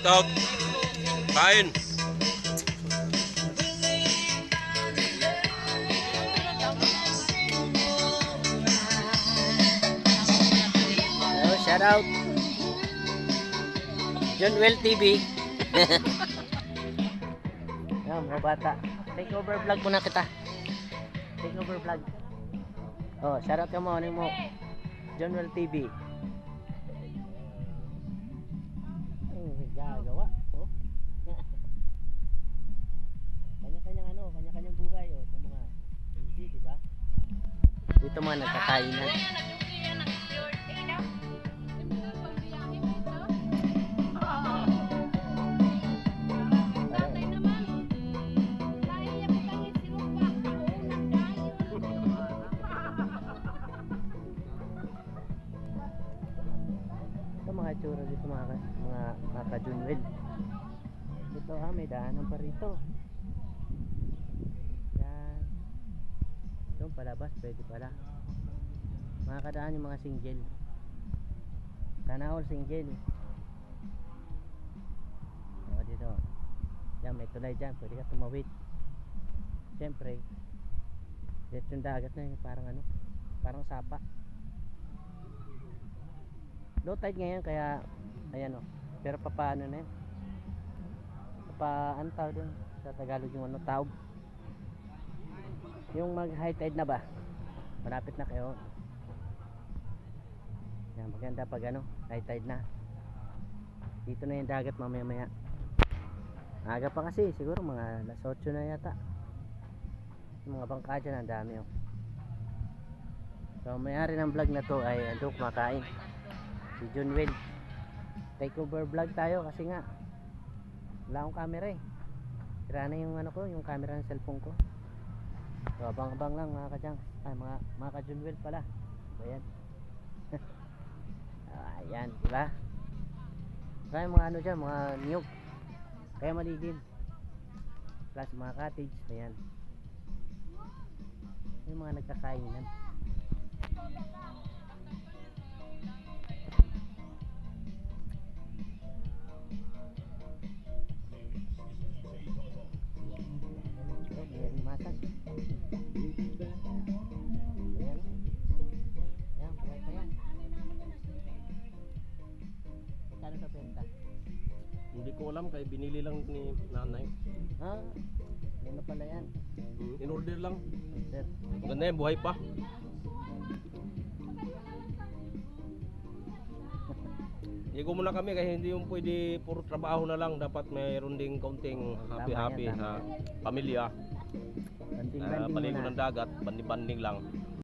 Shout out. Kain. Oh, shout out. John Well TV. Yan, mga bata. Take over vlog muna kita. Take over vlog. Oh, shout out ka mo. Ano mo? John Well TV. Gagawa. Oh. Kanya-kanyang ano, kanya-kanyang buhay oh, sa mga easy, di ba? Dito mga nagkakainan. Ito mga itsura dito mga ka-Junwell. Dito may daanan pa rito. Yan. Doon palabas, pwede pala. Makakadaan yung mga single. Sana all single. O dito. Yan, may tulay dyan. Pwede ka tumawid. Siyempre, dito yung dagat na yun. Parang ano, parang sapa. Low tide ngayon kaya ayan o. Pero paano na yun? Ano tawag dun sa Tagalog yung ano, taob. Yung mag high tide na ba? Malapit na kayo. Yan, maganda pag ano, high tide na. Dito na yung dagat mamaya maya. Aga pa kasi, siguro mga alas 8 na yata. Yung mga bangka dyan, ang dami o. So may-ari ng vlog na to ay ando kumakain. Si Junwell. Take over vlog tayo kasi nga wala akong camera eh. Sira na yung ano ko, yung camera ng cellphone ko. So abang-abang lang mga kadyang. Ay mga ka-Junwell pala. Ayan. Ayan, diba? Kaya mga ano dyan, mga niyog. Kaya malilim. Plus mga cottage, ayan. Yung mga nagkakainan. Matas. Ayan. Ayan, buhay pa yan. Magkano sa benta? Hindi ko alam kay binili lang ni nanay. Ah, yan na pala yan. In order lang. Sir. Maganda yan, buhay pa. Igo muna kami kasi hindi yung pwede puro trabaho na lang. Dapat mayroon ding kaunting happy-happy Tama yan, na pamilya. Banding-banding Paligo muna. ng dagat, banding-banding lang.